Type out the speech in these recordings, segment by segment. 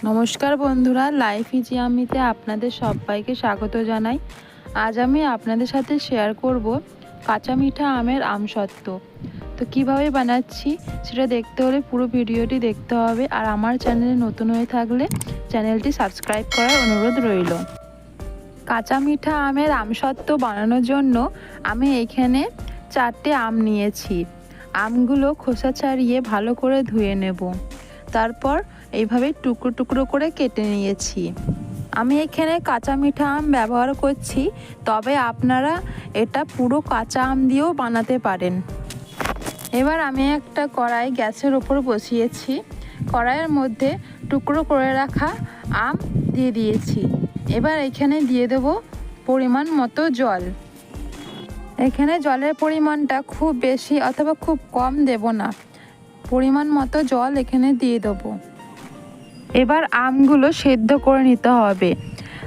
নমস্কার বন্ধুরা, life easy আমিতে আপনাদের সবাইকে স্বাগত জানাই। আজ আমি আপনাদের সাথে শেয়ার করব কাঁচা মিঠা আমের আমসত্ত্ব। তো কিভাবে বানাচ্ছি সেটা দেখতে হলে পুরো ভিডিওটি দেখতে হবে, আর আমার চ্যানেলে নতুন হয়ে থাকলে চ্যানেলটি সাবস্ক্রাইব করার অনুরোধ রইল। কাঁচা মিঠা আমের আমসত্ত্ব বানানোর জন্য আমি এখানে 4টে আম নিয়েছি। আমগুলো খোসা ছাড়িয়ে ভালো করে ধুয়ে নেব, তারপর এইভাবে টুকরো টুকরো করে কেটে নিয়েছি। আমি এখানে কাঁচা মিঠা আম ব্যবহার করছি, তবে আপনারা এটা পুরো কাঁচা আম দিয়েও বানাতে পারেন। এবার আমি একটা কড়াই গ্যাসের ওপর বসিয়েছি। কড়াইয়ের মধ্যে টুকরো করে রাখা আম দিয়ে দিয়েছি। এবার এখানে দিয়ে দেব পরিমাণ মতো জল। এখানে জলের পরিমাণটা খুব বেশি অথবা খুব কম দেব না, পরিমাণ মতো জল এখানে দিয়ে দেবো। এবার আমগুলো সেদ্ধ করে নিতে হবে,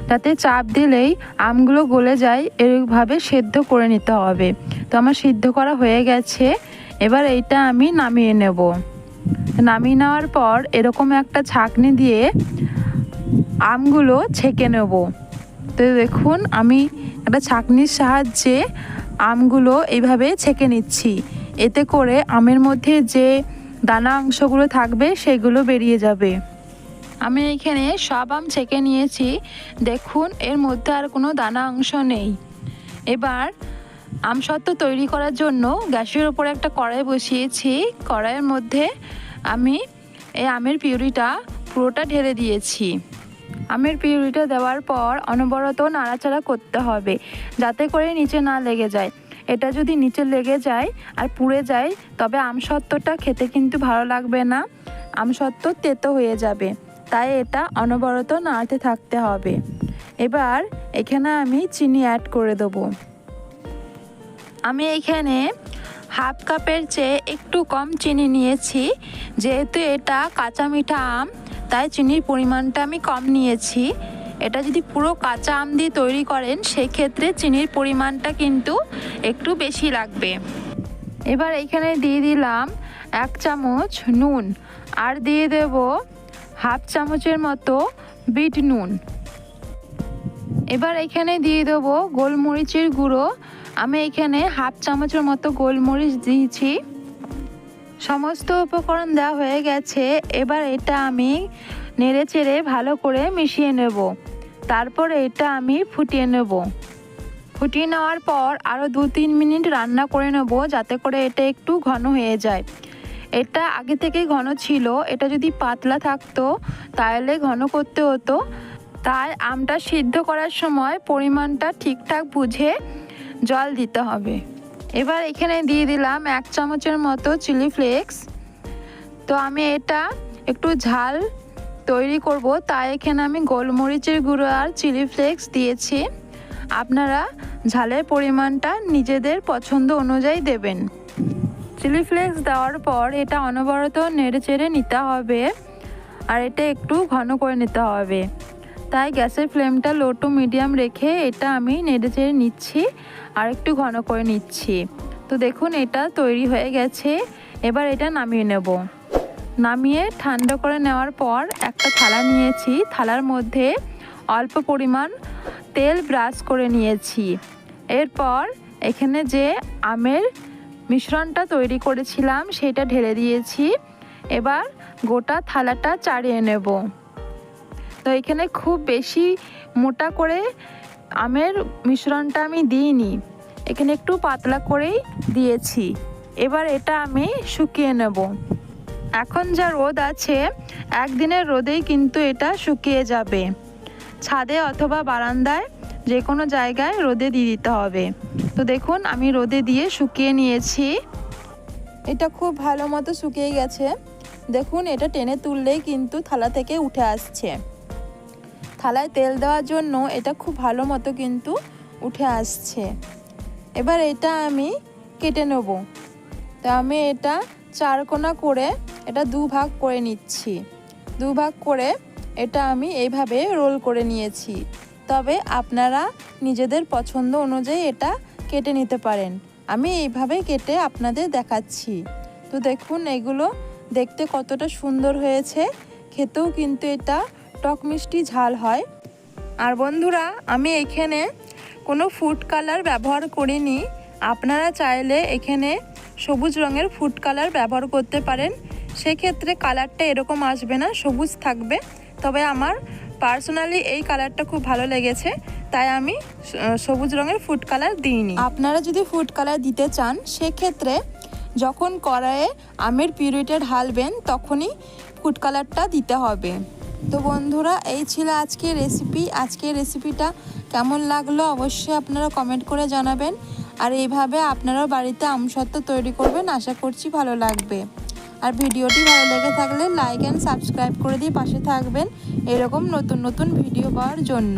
তাতে চাপ দিলেই আমগুলো গলে যায়, এরকমভাবে সেদ্ধ করে নিতে হবে। তো আমার সিদ্ধ করা হয়ে গেছে। এবার এইটা আমি নামিয়ে নেব। নামিয়ে নেওয়ার পর এরকম একটা ছাঁকনি দিয়ে আমগুলো ছেঁকে নেব। তো দেখুন, আমি একটা ছাঁকনির সাহায্যে আমগুলো এইভাবে ছেঁকে নিচ্ছি। এতে করে আমের মধ্যে যে দানা অংশগুলো থাকবে সেগুলো বেরিয়ে যাবে। আমি এখানে সব আম ছেঁকে নিয়েছি। দেখুন, এর মধ্যে আর কোনো দানা অংশ নেই। এবার আমসত্ত্ব তৈরি করার জন্য গ্যাসের ওপরে একটা কড়াই বসিয়েছি। কড়াইয়ের মধ্যে আমি এই আমের পিউরিটা পুরোটা ঢেলে দিয়েছি। আমের পিউরিটা দেওয়ার পর অনবরত নাড়াচাড়া করতে হবে, যাতে করে নিচে না লেগে যায়। এটা যদি নিচে লেগে যায় আর পুড়ে যায়, তবে আমসত্ত্বটা খেতে কিন্তু ভালো লাগবে না, আমসত্ত্ব তেতো হয়ে যাবে। তাই এটা অনবরত নাড়তে থাকতে হবে। এবার এখানে আমি চিনি অ্যাড করে দেবো। আমি এখানে হাফ কাপের চেয়ে একটু কম চিনি নিয়েছি। যেহেতু এটা কাঁচা মিঠা আম, তাই চিনির পরিমাণটা আমি কম নিয়েছি। এটা যদি পুরো কাঁচা আম দিয়ে তৈরি করেন, সেক্ষেত্রে চিনির পরিমাণটা কিন্তু একটু বেশি লাগবে। এবার এখানে দিয়ে দিলাম 1 চামচ নুন, আর দিয়ে দেব হাফ চামচের মতো বিট নুন। এবার এখানে দিয়ে দেবো গোলমরিচের গুঁড়ো। আমি এখানে হাফ চামচের মতো গোলমরিচ দিয়েছি। সমস্ত উপকরণ দেওয়া হয়ে গেছে। এবার এটা আমি নেড়ে চেড়ে ভালো করে মিশিয়ে নেব। তারপর এটা আমি ফুটিয়ে নেব। ফুটিয়ে নেওয়ার পর আরও 2-3 মিনিট রান্না করে নেব, যাতে করে এটা একটু ঘন হয়ে যায়। এটা আগে থেকেই ঘন ছিল। এটা যদি পাতলা থাকতো তাহলে ঘন করতে হতো। তাই আমটা সিদ্ধ করার সময় পরিমাণটা ঠিকঠাক বুঝে জল দিতে হবে। এবার এখানে দিয়ে দিলাম 1 চামচের মতো চিলি ফ্লেক্স। তো আমি এটা একটু ঝাল তৈরি করব, তাই এখানে আমি গোলমরিচের গুঁড়ো আর চিলি ফ্লেক্স দিয়েছি। আপনারা ঝালের পরিমাণটা নিজেদের পছন্দ অনুযায়ী দেবেন। চিলি ফ্লেক্স দেওয়ার পর এটা অনবরত নেড়ে চেড়ে নিতে হবে, আর এটা একটু ঘন করে নিতে হবে। তাই গ্যাসের ফ্লেমটা লো টু মিডিয়াম রেখে এটা আমি নেড়ে চেড়ে নিচ্ছি আর একটু ঘন করে নিচ্ছি। তো দেখুন, এটা তৈরি হয়ে গেছে। এবার এটা নামিয়ে নেব। নামিয়ে ঠান্ডা করে নেওয়ার পর একটা থালা নিয়েছি। থালার মধ্যে অল্প পরিমাণ তেল ব্রাশ করে নিয়েছি। এরপর এখানে যে আমের মিশ্রণটা তৈরি করেছিলাম সেটা ঢেলে দিয়েছি। এবার গোটা থালাটা চাড়িয়ে নেব। তো এখানে খুব বেশি মোটা করে আমের মিশ্রণটা আমি দিইনি, এখানে একটু পাতলা করেই দিয়েছি। এবার এটা আমি শুকিয়ে নেব। এখন যা রোদ আছে, একদিনের রোদেই কিন্তু এটা শুকিয়ে যাবে। ছাদে অথবা বারান্দায় যে কোনো জায়গায় রোদে দিয়ে দিতে হবে। তো দেখুন, আমি রোদে দিয়ে শুকিয়ে নিয়েছি। এটা খুব ভালো মতো শুকিয়ে গেছে। দেখুন, এটা টেনে তুললেই কিন্তু থালা থেকে উঠে আসছে। থালায় তেল দেওয়ার জন্য এটা খুব ভালো মতো কিন্তু উঠে আসছে। এবার এটা আমি কেটে নেব। তো আমি এটা 4 কোনা করে এটা 2 ভাগ করে নিচ্ছি। 2 ভাগ করে এটা আমি এইভাবে রোল করে নিয়েছি। তবে আপনারা নিজেদের পছন্দ অনুযায়ী এটা কেটে নিতে পারেন। আমি এইভাবে কেটে আপনাদের দেখাচ্ছি। তো দেখুন, এগুলো দেখতে কতটা সুন্দর হয়েছে, খেতেও কিন্তু এটা টক মিষ্টি ঝাল হয়। আর বন্ধুরা, আমি এখানে কোনো ফুড কালার ব্যবহার করিনি। আপনারা চাইলে এখানে সবুজ রঙের ফুড কালার ব্যবহার করতে পারেন, সেক্ষেত্রে কালারটা এরকম আসবে না, সবুজ থাকবে। তবে আমার পার্সোনালি এই কালারটা খুব ভালো লেগেছে, তাই আমি সবুজ রঙের ফুড কালার দিইনি। আপনারা যদি ফুড কালার দিতে চান, সেক্ষেত্রে যখন কড়াইয়ে আমের পিউরিটা ঢালবেন তখনই ফুড কালারটা দিতে হবে। তো বন্ধুরা, এই ছিল আজকের রেসিপি। আজকের রেসিপিটা কেমন লাগলো অবশ্যই আপনারা কমেন্ট করে জানাবেন। আর এইভাবে আপনারাও বাড়িতে আমসত্ত্ব তৈরি করবেন, আশা করছি ভালো লাগবে। আর ভিডিওটি ভালো লেগে থাকলে লাইক অ্যান্ড সাবস্ক্রাইব করে দিয়ে পাশে থাকবেন এরকম নতুন নতুন ভিডিও পাওয়ার জন্য।